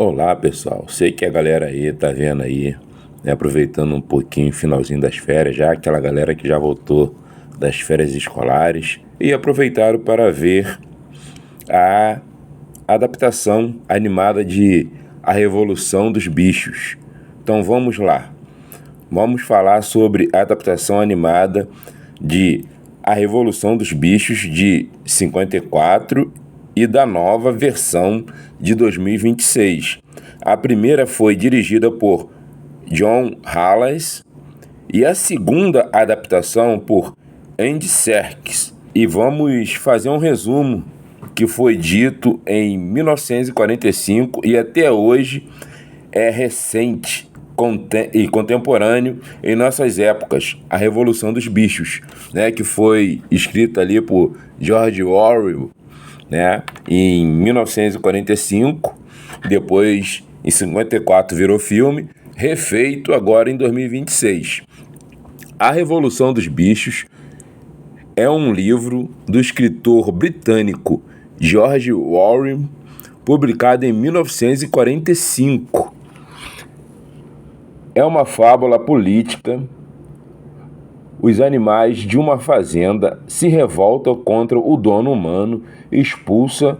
Olá pessoal, sei que a galera aí tá vendo aí, né, aproveitando um pouquinho o finalzinho das férias, já aquela galera que já voltou das férias escolares e aproveitaram para ver a adaptação animada de A Revolução dos Bichos. Então vamos lá, vamos falar sobre a adaptação animada de A Revolução dos Bichos de 54 e da nova versão de 2026. A primeira foi dirigida por John Halas e a segunda adaptação por Andy Serkis. E vamos fazer um resumo que foi dito em 1945 e até hoje é recente e contemporâneo em nossas épocas, A Revolução dos Bichos, né, que foi escrita ali por George Orwell, né, em 1945, depois em 54 virou filme, refeito agora em 2026. A Revolução dos Bichos é um livro do escritor britânico George Orwell, publicado em 1945. É uma fábula política. Os animais de uma fazenda se revoltam contra o dono humano, expulsa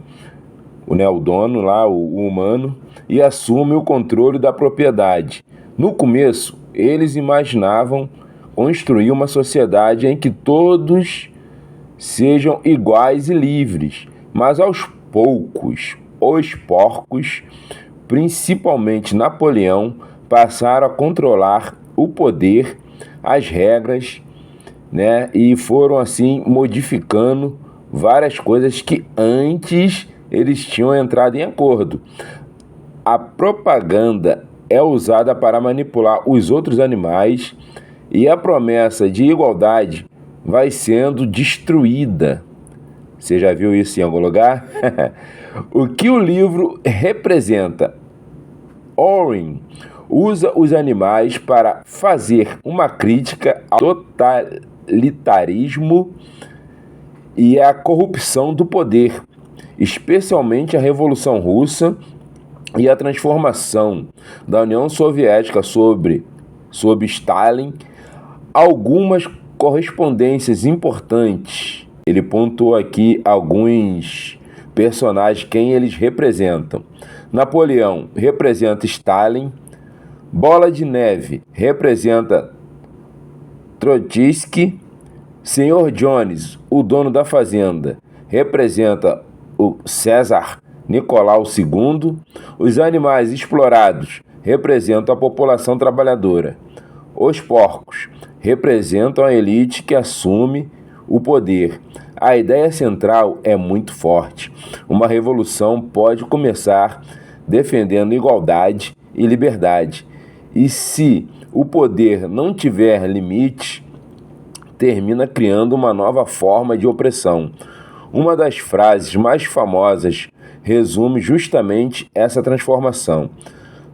o dono lá, o humano, e assume o controle da propriedade. No começo, eles imaginavam construir uma sociedade em que todos sejam iguais e livres, mas aos poucos, os porcos, principalmente Napoleão, passaram a controlar o poder, as regras, né, e foram assim modificando várias coisas que antes eles tinham entrado em acordo. A propaganda é usada para manipular os outros animais e a promessa de igualdade vai sendo destruída. Você já viu isso em algum lugar? O que o livro representa? Orwell usa os animais para fazer uma crítica ao totalitarismo e à corrupção do poder, especialmente a Revolução Russa e a transformação da União Soviética sob Stalin. Algumas correspondências importantes. Ele pontuou aqui alguns personagens, quem eles representam. Napoleão representa Stalin. Bola de Neve representa Trotsky. Senhor Jones, o dono da fazenda, representa o César Nicolau II. Os animais explorados representam a população trabalhadora. Os porcos representam a elite que assume o poder. A ideia central é muito forte. Uma revolução pode começar defendendo igualdade e liberdade. E se o poder não tiver limite, termina criando uma nova forma de opressão. Uma das frases mais famosas resume justamente essa transformação.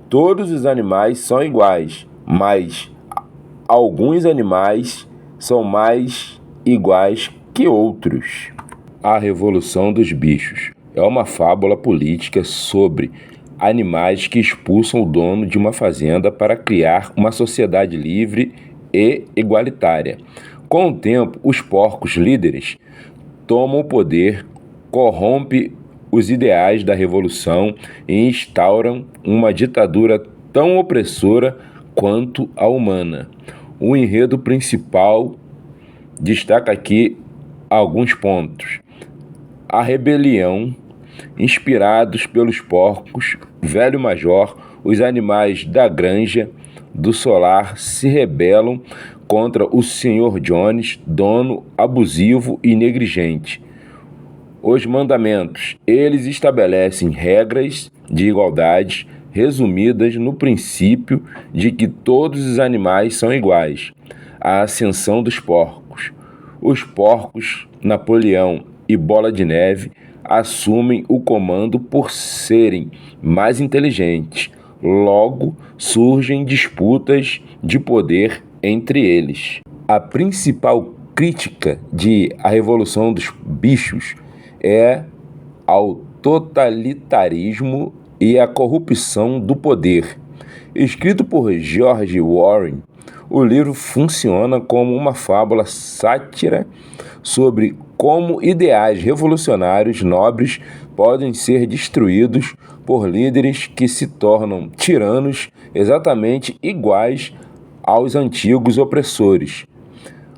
Todos os animais são iguais, mas alguns animais são mais iguais que outros. A Revolução dos Bichos é uma fábula política sobre animais que expulsam o dono de uma fazenda para criar uma sociedade livre e igualitária. Com o tempo, os porcos líderes tomam o poder, corrompem os ideais da revolução e instauram uma ditadura tão opressora quanto a humana. O enredo principal destaca aqui alguns pontos. A rebelião, inspirados pelos porcos, velho major, os animais da granja do solar se rebelam contra o Sr. Jones, dono abusivo e negligente. Os mandamentos, eles estabelecem regras de igualdade resumidas no princípio de que todos os animais são iguais. A ascensão dos porcos. Os porcos, Napoleão e Bola de Neve assumem o comando por serem mais inteligentes. Logo, surgem disputas de poder entre eles. A principal crítica de A Revolução dos Bichos é ao totalitarismo e a corrupção do poder. Escrito por George Warren, o livro funciona como uma fábula sátira sobre como ideais revolucionários nobres podem ser destruídos por líderes que se tornam tiranos exatamente iguais aos antigos opressores.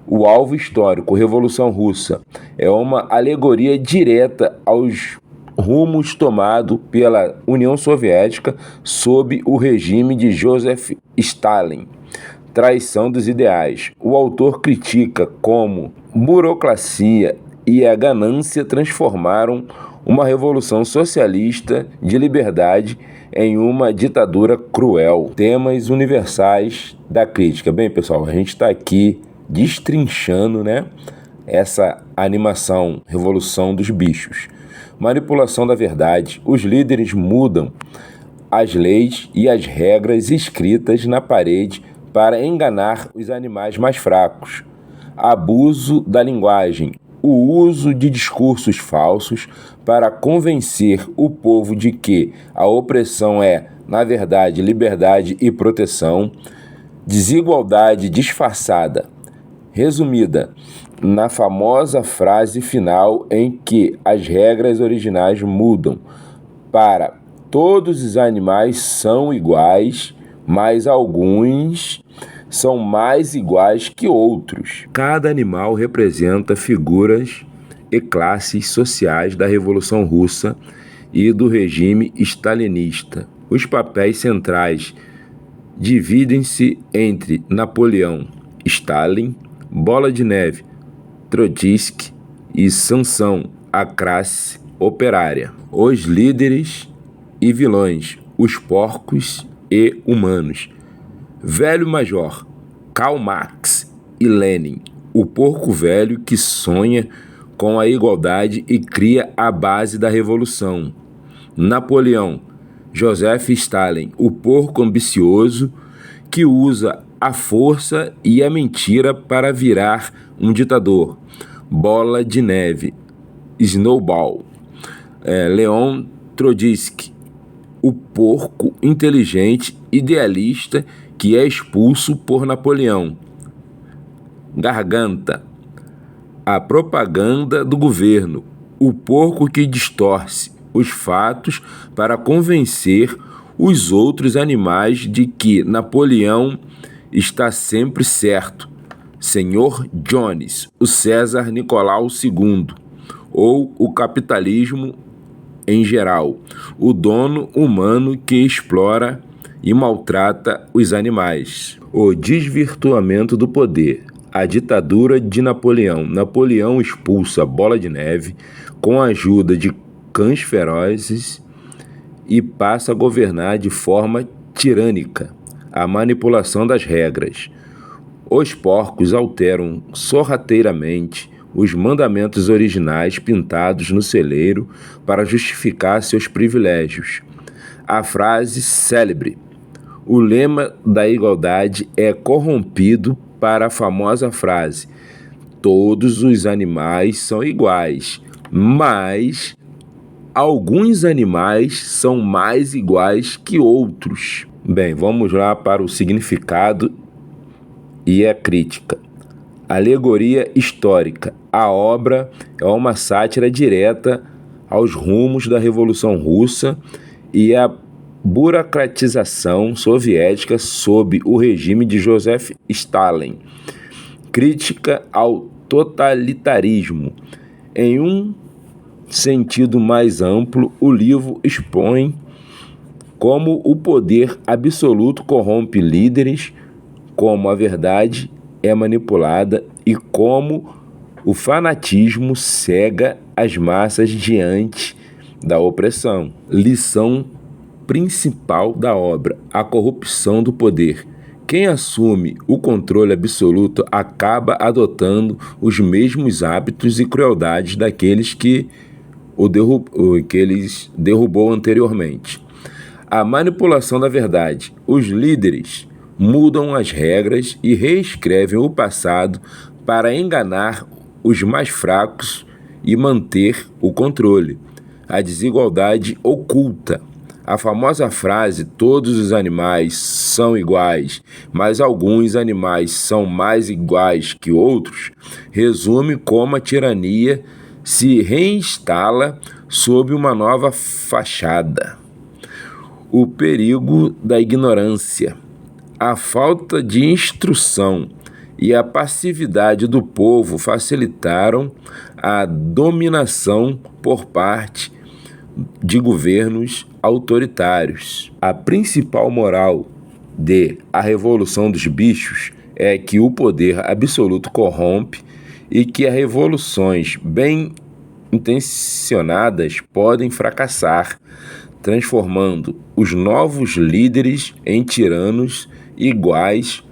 O alvo histórico, Revolução Russa, é uma alegoria direta aos rumos tomados pela União Soviética sob o regime de Joseph Stalin. Traição dos ideais. O autor critica como burocracia e a ganância transformaram uma revolução socialista de liberdade em uma ditadura cruel. Temas universais da crítica. Bem, pessoal, a gente está aqui destrinchando, essa animação Revolução dos Bichos. Manipulação da verdade. Os líderes mudam as leis e as regras escritas na parede para enganar os animais mais fracos. Abuso da linguagem. O uso de discursos falsos para convencer o povo de que a opressão é, na verdade, liberdade e proteção. Desigualdade disfarçada. Resumida na famosa frase final em que as regras originais mudam para todos os animais são iguais, mas alguns são mais iguais que outros. Cada animal representa figuras e classes sociais da Revolução Russa e do regime stalinista. Os papéis centrais dividem-se entre Napoleão, Stalin, Bola de Neve, Trotsky e Sansão, a classe operária. Os líderes e vilões, os porcos e humanos. Velho Major, Karl Marx e Lenin, o porco velho que sonha com a igualdade e cria a base da revolução. Napoleão, Joseph Stalin, o porco ambicioso que usa a força e a mentira para virar um ditador. Bola de Neve, Snowball, Leon Trotsky, o porco inteligente idealista que é expulso por Napoleão. Garganta, a propaganda do governo, o porco que distorce os fatos para convencer os outros animais de que Napoleão está sempre certo. Senhor Jones, o César Nicolau II, ou o capitalismo em geral, o dono humano que explora e maltrata os animais. O desvirtuamento do poder, a ditadura de Napoleão. Napoleão expulsa Bola de Neve com a ajuda de cães ferozes e passa a governar de forma tirânica. A manipulação das regras. Os porcos alteram sorrateiramente os mandamentos originais pintados no celeiro para justificar seus privilégios. A frase célebre: o lema da igualdade é corrompido para a famosa frase: todos os animais são iguais, mas alguns animais são mais iguais que outros. Bem, vamos lá para o significado e a crítica. Alegoria histórica. A obra é uma sátira direta aos rumos da Revolução Russa e à burocratização soviética sob o regime de Joseph Stalin. Crítica ao totalitarismo. Em um sentido mais amplo, o livro expõe como o poder absoluto corrompe líderes, como a verdade é manipulada e como o fanatismo cega as massas diante da opressão. Lição principal da obra: a corrupção do poder. Quem assume o controle absoluto acaba adotando os mesmos hábitos e crueldades daqueles que eles derrubou anteriormente. A manipulação da verdade. Os líderes mudam as regras e reescrevem o passado para enganar os mais fracos e manter o controle. A desigualdade oculta. A famosa frase "todos os animais são iguais, mas alguns animais são mais iguais que outros" resume como a tirania se reinstala sob uma nova fachada. O perigo da ignorância, a falta de instrução e a passividade do povo facilitaram a dominação por parte de governos autoritários. A principal moral de A Revolução dos Bichos é que o poder absoluto corrompe e que as revoluções bem intencionadas podem fracassar, transformando os novos líderes em tiranos iguais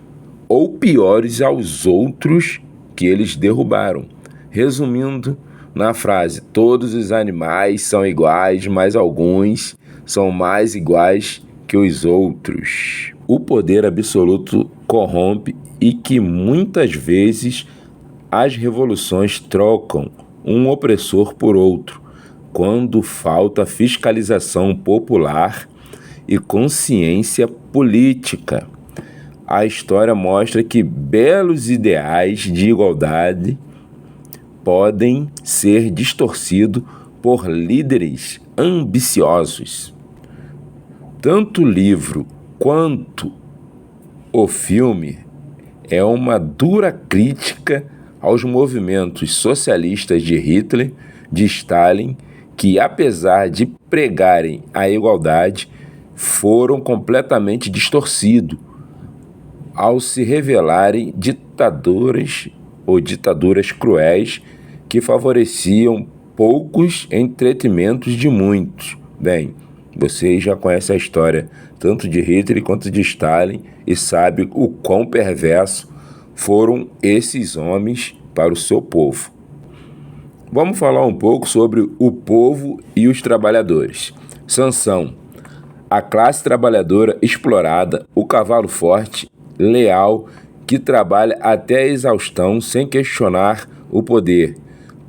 ou piores aos outros que eles derrubaram. Resumindo na frase, todos os animais são iguais, mas alguns são mais iguais que os outros. O poder absoluto corrompe e que muitas vezes as revoluções trocam um opressor por outro, quando falta fiscalização popular e consciência política. A história mostra que belos ideais de igualdade podem ser distorcidos por líderes ambiciosos. Tanto o livro quanto o filme é uma dura crítica aos movimentos socialistas de Hitler, de Stalin, que apesar de pregarem a igualdade, foram completamente distorcidos ao se revelarem ditaduras ou ditaduras cruéis que favoreciam poucos entretenimentos de muitos. Bem, vocês já conhecem a história tanto de Hitler quanto de Stalin e sabem o quão perverso foram esses homens para o seu povo. Vamos falar um pouco sobre o povo e os trabalhadores. Sansão, a classe trabalhadora explorada, o cavalo forte, leal, que trabalha até a exaustão sem questionar o poder.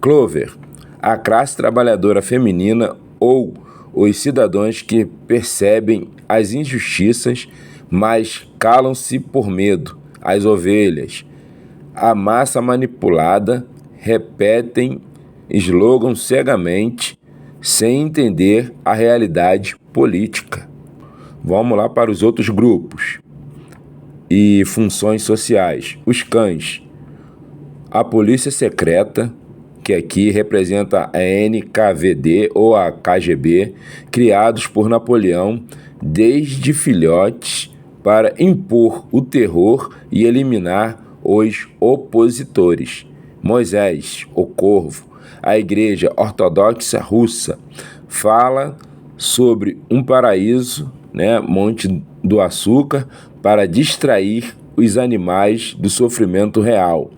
Clover, a classe trabalhadora feminina ou os cidadãos que percebem as injustiças, mas calam-se por medo. As ovelhas, a massa manipulada, repetem slogans cegamente, sem entender a realidade política. Vamos lá para os outros grupos e funções sociais. Os cães, a polícia secreta, que aqui representa a NKVD ou a KGB, criados por Napoleão desde filhotes para impor o terror e eliminar os opositores. Moisés, o corvo, a Igreja Ortodoxa Russa, fala sobre um paraíso, Monte do Açúcar, para distrair os animais do sofrimento real.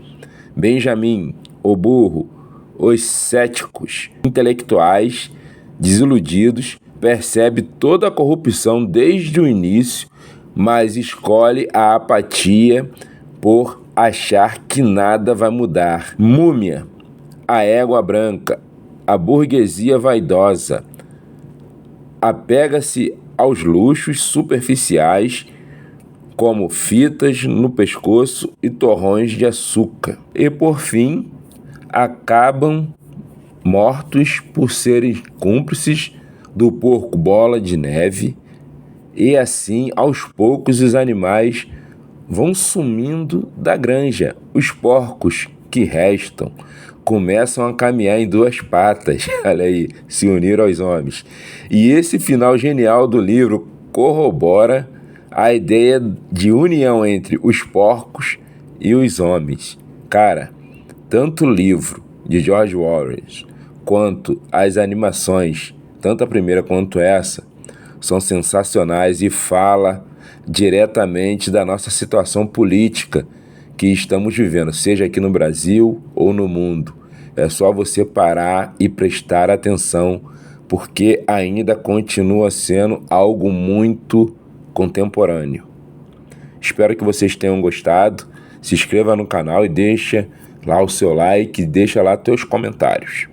Benjamin, o burro, os céticos intelectuais desiludidos, percebe toda a corrupção desde o início, mas escolhe a apatia por achar que nada vai mudar. Múmia, a égua branca, a burguesia vaidosa, apega-se aos luxos superficiais como fitas no pescoço e torrões de açúcar. E por fim, acabam mortos por serem cúmplices do porco bola de neve, e assim aos poucos os animais vão sumindo da granja. Os porcos que restam começam a caminhar em duas patas, olha aí, se uniram aos homens. E esse final genial do livro corrobora a ideia de união entre os porcos e os homens. Cara, tanto o livro de George Orwell quanto as animações, tanto a primeira quanto essa, são sensacionais e fala diretamente da nossa situação política que estamos vivendo, seja aqui no Brasil ou no mundo. É só você parar e prestar atenção, porque ainda continua sendo algo muito contemporâneo. Espero que vocês tenham gostado. Se inscreva no canal e deixa lá o seu like, deixa lá teus comentários.